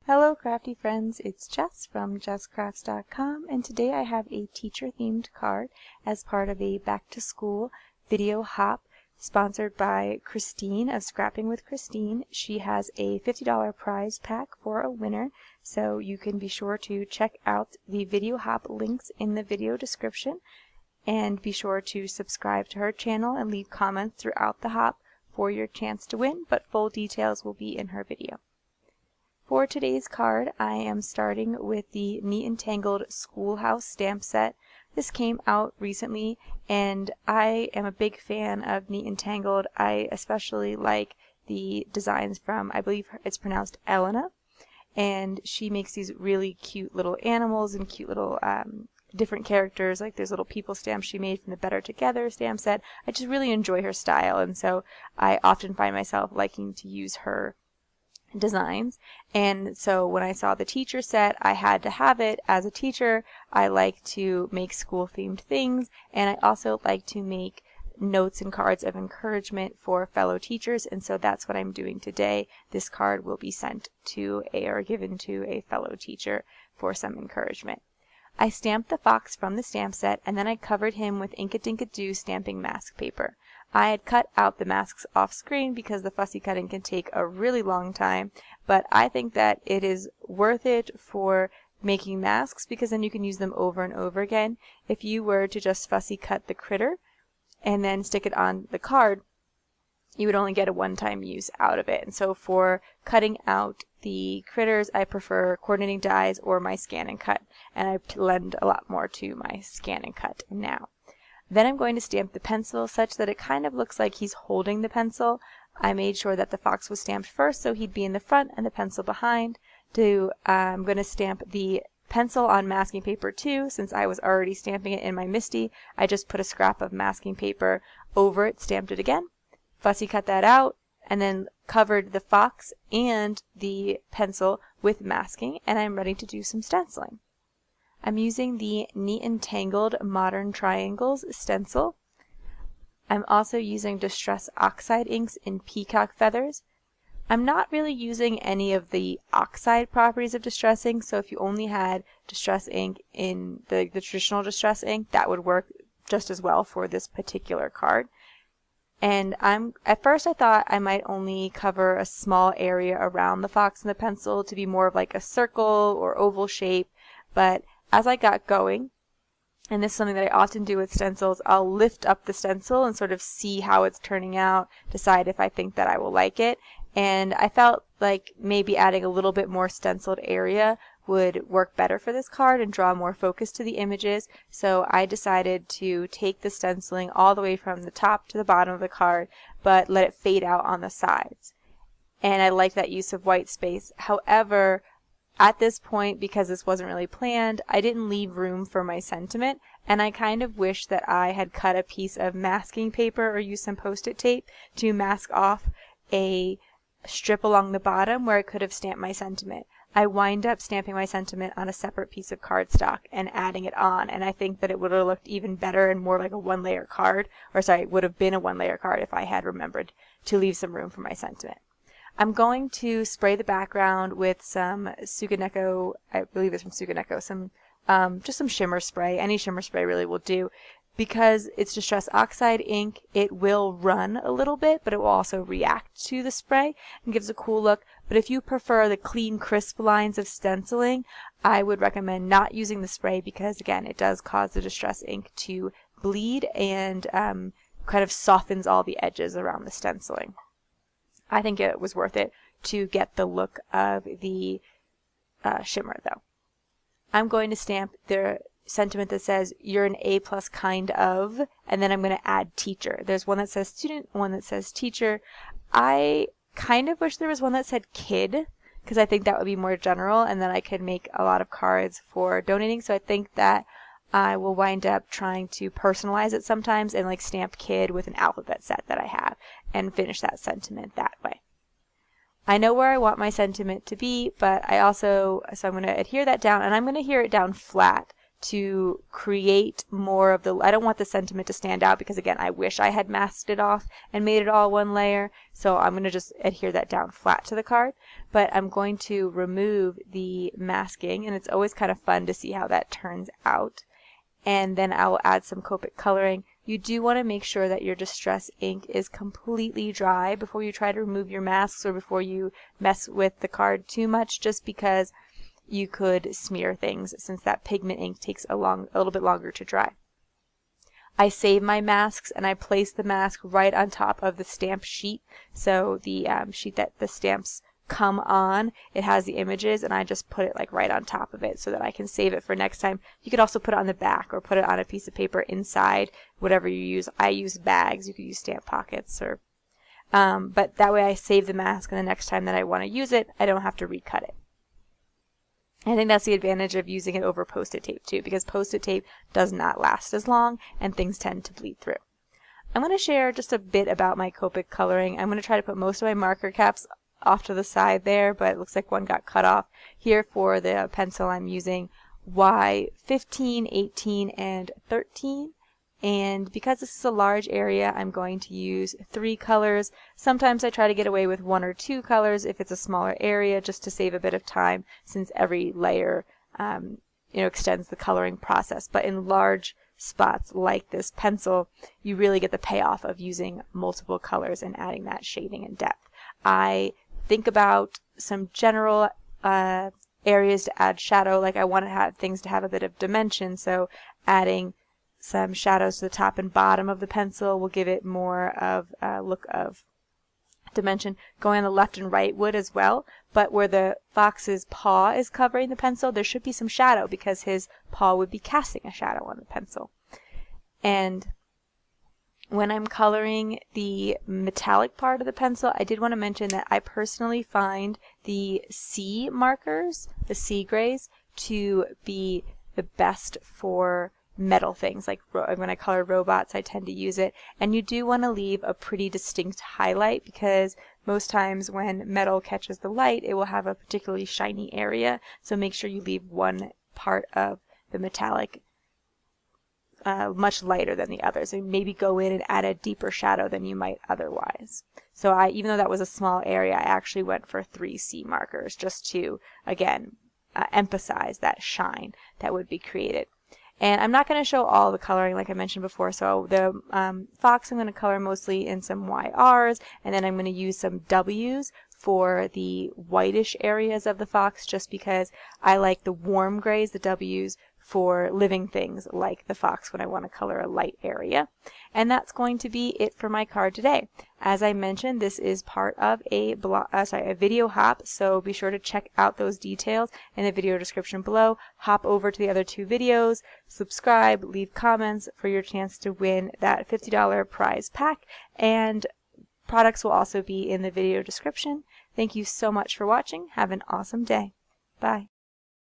Hello crafty friends, it's Jess from jesscrafts.com, and today I have a teacher themed card as part of a back to school video hop sponsored by Christine of Scrapping with Christine. She has a $50 prize pack for a winner, so you can be sure to check out the video hop links in the video description, and be sure to subscribe to her channel and leave comments throughout the hop for your chance to win, but full details will be in her video. For today's card, I am starting with the Neat and Tangled Schoolhouse stamp set. This came out recently, and I am a big fan of Neat and Tangled. I especially like the designs from, I believe it's pronounced Elena, and she makes these really cute little animals and cute little different characters. Like there's little people stamps she made from the Better Together stamp set. I just really enjoy her style, and so I often find myself liking to use her designs. And so when I saw the teacher set, I had to have it. As a teacher, I like to make school themed things, and I also like to make notes and cards of encouragement for fellow teachers, and so that's what I'm doing today. This card will be sent to or given to a fellow teacher for some encouragement. I stamped the fox from the stamp set, and then I covered him with Ink-a-Dink-a-Doo stamping mask paper. I had cut out the masks off screen because the fussy cutting can take a really long time, but I think that it is worth it for making masks because then you can use them over and over again. If you were to just fussy cut the critter and then stick it on the card, you would only get a one-time use out of it. And so for cutting out the critters, I prefer coordinating dies or my scan and cut, and I lend a lot more to my scan and cut now. Then I'm going to stamp the pencil such that it kind of looks like he's holding the pencil. I made sure that the fox was stamped first so he'd be in the front and the pencil behind. I'm going to stamp the pencil on masking paper too. Since I was already stamping it in my MISTI, I just put a scrap of masking paper over it, stamped it again, fussy cut that out, and then covered the fox and the pencil with masking, and I'm ready to do some stenciling. I'm using the Neat and Tangled Modern Triangles stencil. I'm also using Distress Oxide inks in Peacock Feathers. I'm not really using any of the oxide properties of Distress ink, so if you only had Distress ink in the traditional Distress ink, that would work just as well for this particular card. And at first I thought I might only cover a small area around the fox and the pencil to be more of like a circle or oval shape, but as I got going, and this is something that I often do with stencils, I'll lift up the stencil and sort of see how it's turning out, decide if I think that I will like it. And I felt like maybe adding a little bit more stenciled area would work better for this card and draw more focus to the images. So I decided to take the stenciling all the way from the top to the bottom of the card, but let it fade out on the sides. And I like that use of white space. However, at this point, because this wasn't really planned, I didn't leave room for my sentiment, and I kind of wish that I had cut a piece of masking paper or used some post-it tape to mask off a strip along the bottom where I could have stamped my sentiment. I wind up stamping my sentiment on a separate piece of cardstock and adding it on, and I think that it would have looked even better and more like a one-layer card, or sorry, would have been a one-layer card if I had remembered to leave some room for my sentiment. I'm going to spray the background with some Suganeko, I believe it's from Suganeko, just some shimmer spray. Any shimmer spray really will do. Because it's Distress Oxide ink, it will run a little bit, but it will also react to the spray and gives a cool look. But if you prefer the clean, crisp lines of stenciling, I would recommend not using the spray because, again, it does cause the Distress ink to bleed and kind of softens all the edges around the stenciling. I think it was worth it to get the look of the shimmer, though. I'm going to stamp the sentiment that says, "You're an A+ kind of," and then I'm going to add teacher. There's one that says student, one that says teacher. I kind of wish there was one that said kid, because I think that would be more general, and then I could make a lot of cards for donating, so I think that I will wind up trying to personalize it sometimes and like stamp kid with an alphabet set that I have and finish that sentiment that way. I know where I want my sentiment to be, but so I'm going to adhere that down, and I'm going to adhere it down flat to create more of the, I don't want the sentiment to stand out because again, I wish I had masked it off and made it all one layer. So I'm going to just adhere that down flat to the card, but I'm going to remove the masking, and it's always kind of fun to see how that turns out. And then I will add some Copic coloring. You do want to make sure that your distress ink is completely dry before you try to remove your masks or before you mess with the card too much, just because you could smear things since that pigment ink takes a little bit longer to dry. I save my masks and I place the mask right on top of the stamp sheet. So the sheet that the stamps come on, it has the images, and I just put it like right on top of it so that I can save it for next time. You could also put it on the back or put it on a piece of paper inside, whatever you use. I use bags. You could use stamp pockets, or but that way I save the mask, and the next time that I want to use it, I don't have to recut it. I think that's the advantage of using it over Post-it tape too, because Post-it tape does not last as long and things tend to bleed through. I'm going to share just a bit about my Copic coloring. I'm going to try to put most of my marker caps off to the side there, but it looks like one got cut off. Here for the pencil I'm using Y15, 18, and 13. And because this is a large area, I'm going to use 3 colors. Sometimes I try to get away with 1 or 2 colors if it's a smaller area, just to save a bit of time, since every layer extends the coloring process. But in large spots like this pencil, you really get the payoff of using multiple colors and adding that shading and depth. I think about some general areas to add shadow, like I want to have things to have a bit of dimension, so adding some shadows to the top and bottom of the pencil will give it more of a look of dimension. Going on the left and right would as well, but where the fox's paw is covering the pencil, there should be some shadow because his paw would be casting a shadow on the pencil. And when I'm coloring the metallic part of the pencil, I did want to mention that I personally find the C markers, the C grays, to be the best for metal things. Like when I color robots, I tend to use it. And you do want to leave a pretty distinct highlight, because most times when metal catches the light, it will have a particularly shiny area. So make sure you leave one part of the metallic much lighter than the others, and maybe go in and add a deeper shadow than you might otherwise. So even though that was a small area, I actually went for 3 C markers just to, again, emphasize that shine that would be created. And I'm not going to show all the coloring like I mentioned before, so the fox I'm going to color mostly in some YRs, and then I'm going to use some Ws for the whitish areas of the fox, just because I like the warm grays, the Ws, for living things like the fox when I want to color a light area. And that's going to be it for my card today. As I mentioned, this is part of a video hop, so be sure to check out those details in the video description below. Hop over to the other 2 videos, subscribe, leave comments for your chance to win that $50 prize pack, and products will also be in the video description. Thank you so much for watching. Have an awesome day. Bye.